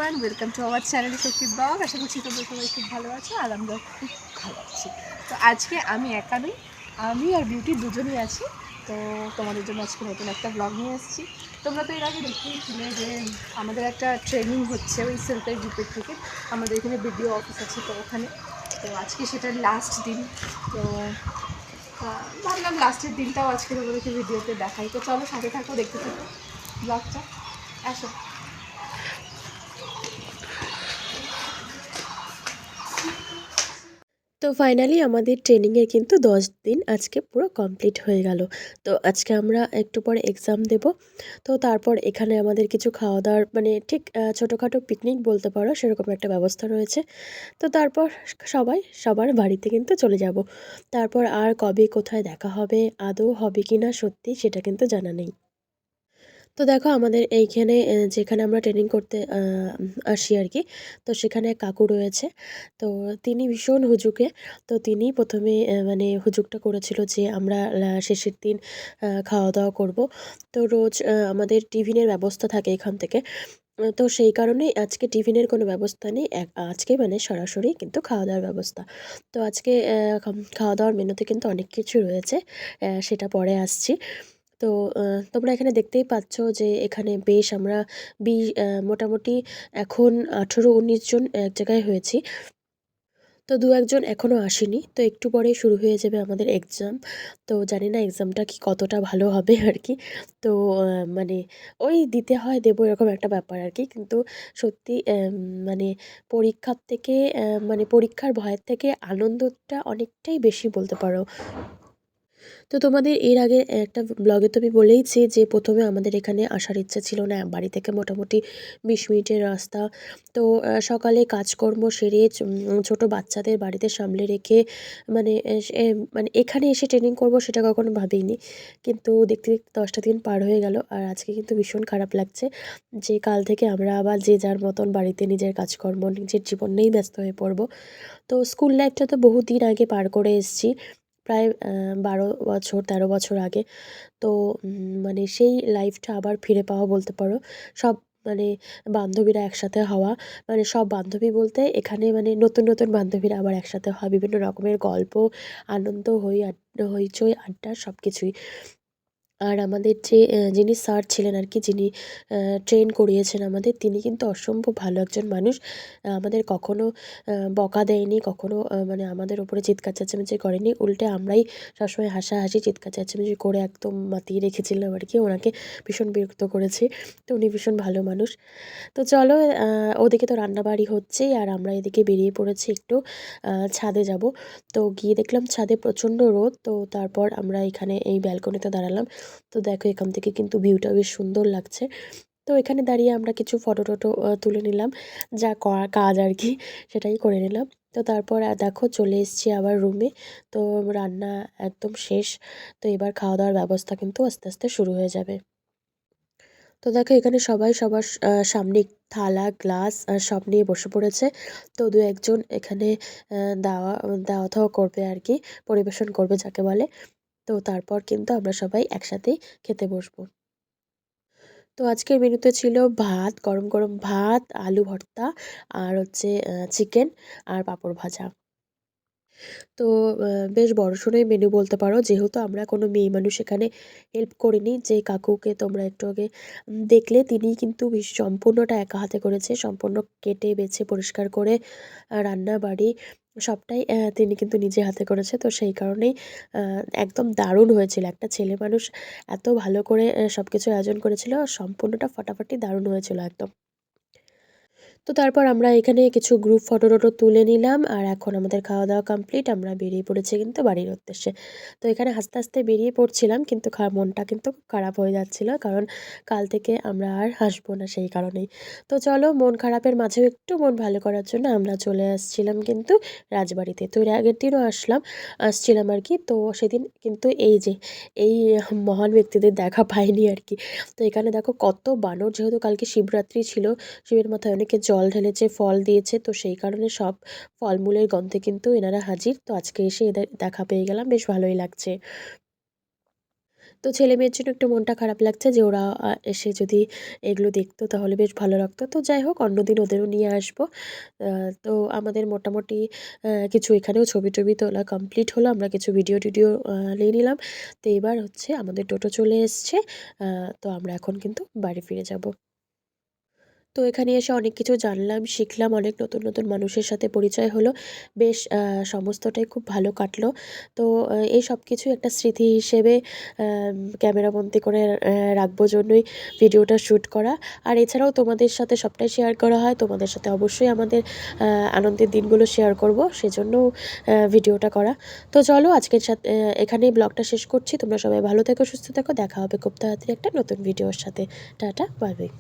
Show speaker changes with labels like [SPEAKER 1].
[SPEAKER 1] Everyone, welcome to our channel Shakti vlog. আশা করছি তোমরা সবাই খুব ভালো আছো আর আমরা খুব ভালো আছি। তো আজকে আমি একা নই, আমি আর বিউটি দুজনেই আছি। তো তোমাদের জন্য আজকে নতুন একটা ব্লগ নিয়ে এসেছি। তোমরা তো এর আগে দেখেইছিলে যে আমাদের একটা ট্রেনিং হচ্ছে ওই সেলফ হেল্প গ্রুপের থেকে। আমাদের এখানে বিডিও অফিস আছে, তো ওখানে তো আজকে সেটার লাস্ট দিন। তো ভাবলাম লাস্টের দিনটাও আজকে তোমাদেরকে ভিডিওতে দেখাই। তো চলো সাথে থাকো, দেখতে থাকো ব্লগটা। আসো।
[SPEAKER 2] তো ফাইনালি আমাদের ট্রেনিংয়ের কিন্তু 10 দিন আজকে পুরো কমপ্লিট হয়ে গেল। তো আজকে আমরা একটু পরে এক্সাম দেব। তো তারপর এখানে আমাদের কিছু খাওয়া-দাওয়ার মানে ঠিক ছোটোখাটো পিকনিক বলতে পারো, সেরকম একটা ব্যবস্থা রয়েছে। তো তারপর সবাই সবার বাড়িতে কিন্তু চলে যাব। তারপর আর কবে কোথায় দেখা হবে, আদৌ হবে কিনা সত্যি সেটা কিন্তু জানা নেই। তো দেখো আমাদের এইখানে যেখানে আমরা ট্রেনিং করতে আসি আরকি। তো সেখানে এক কাকু রয়েছে। তো তিনি ভীষণ হুজুগে। তো তিনিই ১ম এ মানে হুজুগটা করেছিল যে আমরা শেষের দিন খাওয়া-দাওয়া করব। তো রোজ আমাদের টিফিনের ব্যবস্থা থাকে এখান থেকে। তো সেই কারণেই আজকে টিফিনের কোনো ব্যবস্থা নেই। আজকে মানে সরাসরি কিন্তু খাওয়া-দাওয়ার ব্যবস্থা। তো আজকে খাওয়া-দাওয়ার মেনুতে কিন্তু অনেক কিছু রয়েছে। সেটা পরে আসছি। তো আ তোমরা এখানে দেখতেই পাচ্ছ যে এখানে বেশ আমরা মোটামুটি এখন ১৮-১৯ জন এক জায়গায় হয়েছি। তো ২-১ জন এখনো আসেনি। তো একটু পরেই শুরু হয়ে যাবে আমাদের এক্সাম। তো জানি না এক্সামটা কি কতটা ভালো হবে আরকি। তো আ মানে ওই দিতে হয় দেবো এরকম একটা ব্যাপার আরকি। কিন্তু সত্যি মানে পরীক্ষার থেকে মানে পরীক্ষার ভয়ের থেকে আনন্দটা অনেকটাই বেশি বলতে পারো। তো তোমাদের এর আগে একটা ব্লগে তো আমি বলেইছি যে ১ম এ আমাদের এখানে আসার ইচ্ছা ছিল না। বাড়ি থেকে মোটামুটি ২০ মিনিটের রাস্তা। তো সকালে কাজকর্ম সেরে ছোট বাচ্চাদের বাড়িতে সামলে রেখে মানে মানে এখানে এসে ট্রেনিং করব সেটা কখনো ভাবিনি। কিন্তু দেখতে, দেখতে ১০ টা দিন পার হয়ে গেল। আর আজকে কিন্তু ভীষণ খারাপ লাগছে যে কাল থেকে আমরা আবার যে যার মতন বাড়িতে নিজের কাজকর্ম, নিজের জীবন নিয়েই ব্যস্ত হয়ে পড়ব। তো স্কুল লাইফটা তো বহুদিন আগে পার করে এসেছি। প্রায় ১২ বছর ১৩ বছর আগে। তো মানে সেই লাইফটা আবার ফিরে পাওয়া বলতে পারো। সব মানে বান্ধবীরা একসাথে হওয়া, মানে সব বান্ধবী বলতে এখানে মানে নতুন, নতুন বান্ধবীরা আবার একসাথে হওয়া, বিভিন্ন রকমের গল্প, আনন্দ, হইচই, আড্ডা সবকিছুই। আর আমাদের যে যিনি স্যার ছিলেন আরকি, যিনি ট্রেন করিয়েছেন আমাদের, তিনি কিন্তু অসম্ভব ভালো একজন মানুষ। আমাদের কখনো বকা দেয়নি, কখনো মানে আমাদের উপরে চিৎকার চেঁচামেচি করেনি। উল্টে আমরাই সবসময় হাসাহাসি, চিৎকার চেঁচামেচি করে একদম মাতিয়ে রেখেছিলাম আরকি। ওনাকে ভীষণ বিরক্ত করেছি। তো উনি ভীষণ ভালো মানুষ। তো চলো ওদিকে তো রান্নাবাড়ি হচ্ছেই আর আমরা এদিকে বেরিয়ে পড়েছি একটু ছাদে যাব। তো গিয়ে দেখলাম ছাদে প্রচণ্ড রোদ। তো তারপর আমরা এখানে এই ব্যালকনিতে দাঁড়ালাম। তো দেখো এখান থেকে কিন্তু ভিউটা বেশ সুন্দর লাগছে। তো এখানে দাঁড়িয়ে আমরা কিছু ফটো-টটো তুলে নিলাম। যা করা কাজ আরকি সেটাই করে নিলাম। তো তারপর দেখো চলে এসেছি আবার রুমে। তো রান্না একদম শেষ। তো এবার খাওয়া-দাওয়ার ব্যবস্থা কিন্তু আস্তে, আস্তে শুরু হয়ে যাবে। তো দেখো এখানে সবাই সবার সামনে থালা, গ্লাস সব নিয়ে বসে পড়েছে। তো ২-১ জন এখানে আ দেওয়া দেওয়া-থাওয়া করবে আরকি, পরিবেশন করবে যাকে বলে। তো তারপর কিন্তু আমরা সবাই একসাথেই খেতে বসবো। তো আজকের মেনুতে ছিল ভাত, গরম, গরম ভাত, আলু ভর্তা আর হচ্ছে চিকেন আর পাঁপড় ভাজা। তো আ বেশ বড়সড়ই মেনু বলতে পারো। যেহেতু আমরা কোনো মেয়ে মানুষ এখানে হেল্প করিনি। যে কাকুকে তোমরা একটু আগে দেখলে, তিনিই কিন্তু সম্পূর্ণটা একা হাতে করেছে। সম্পূর্ণ কেটে বেছে পরিষ্কার করে রান্নাবাড়ি সবটাই তিনি কিন্তু নিজে হাতে করেছে। তো সেই কারণেই আ একদম দারুণ হয়েছিল। একটা ছেলে মানুষ এত ভালো করে সবকিছু আয়োজন করেছিল। আর সম্পূর্ণটা ফাটাফাটি দারুণ হয়েছিল একদম। তো তারপর আমরা এখানে কিছু গ্রুপ ফটো-টটো তুলে নিলাম। আর এখন আমাদের খাওয়া-দাওয়া কমপ্লিট। আমরা বেরিয়ে পড়েছি কিন্তু বাড়ির উদ্দেশ্যে। তো এখানে হাসতে, হাসতে বেরিয়ে পড়ছিলাম কিন্তু মনটা কিন্তু খারাপ হয়ে যাচ্ছিল। কারণ কাল থেকে আমরা আর হাসবো না সেই কারণেই। তো চলো মন খারাপের মাঝেও একটু মন ভালো করার জন্য আমরা চলে আসছিলাম কিন্তু রাজবাড়িতে। তো এর আগের দিনও আসছিলাম আরকি। তো সেদিন কিন্তু এই যে এই মহান ব্যক্তিদের দেখা পাইনি আরকি। তো এখানে দেখো কত বানর, যেহেতু কালকে শিবরাত্রি ছিল, শিবের মাথায় অনেকে জল ঢেলেছে, ফল দিয়েছে। তো সেই কারণে সব ফলমূলের গন্ধে কিন্তু এনারা হাজির। তো আজকে এসে এদের দেখা পেয়ে গেলাম। বেশ ভালোই লাগছে। তো ছেলে মেয়ের জন্য একটু মনটা খারাপ লাগছে যে ওরা এসে যদি এগুলো দেখতো তাহলে বেশ ভালো লাগতো। তো যাই হোক অন্যদিন ওদেরও নিয়ে আসবো। তো আমাদের মোটামুটি কিছু এখানেও ছবি-টবি তোলা কমপ্লিট হলো। আমরা কিছু ভিডিও-টিডিও নিয়ে নিলাম। তো এবার হচ্ছে আমাদের টোটো চলে এসছে। তো আমরা এখন কিন্তু বাড়ি ফিরে যাব। তো এখানে এসে অনেক কিছু জানলাম, শিখলাম, অনেক নতুন, নতুন মানুষের সাথে পরিচয় হলো। বেশ সমস্তটাই খুব ভালো কাটলো। তো এই সবকিছুই একটা স্মৃতি হিসেবে ক্যামেরাবন্দি করে রাখবো জন্যই ভিডিওটা শ্যুট করা। আর এছাড়াও তোমাদের সাথে সবটাই শেয়ার করা হয়। তোমাদের সাথে অবশ্যই আমাদের আনন্দের দিনগুলো শেয়ার করব। সেজন্যও ভিডিওটা করা। তো চলো আজকের এখানেই ব্লগটা শেষ করছি। তোমরা সবাই ভালো থেকো, সুস্থ থেকো। দেখা হবে খুব তাড়াতাড়ি একটা নতুন ভিডিওর সাথে। Tata, bye bye.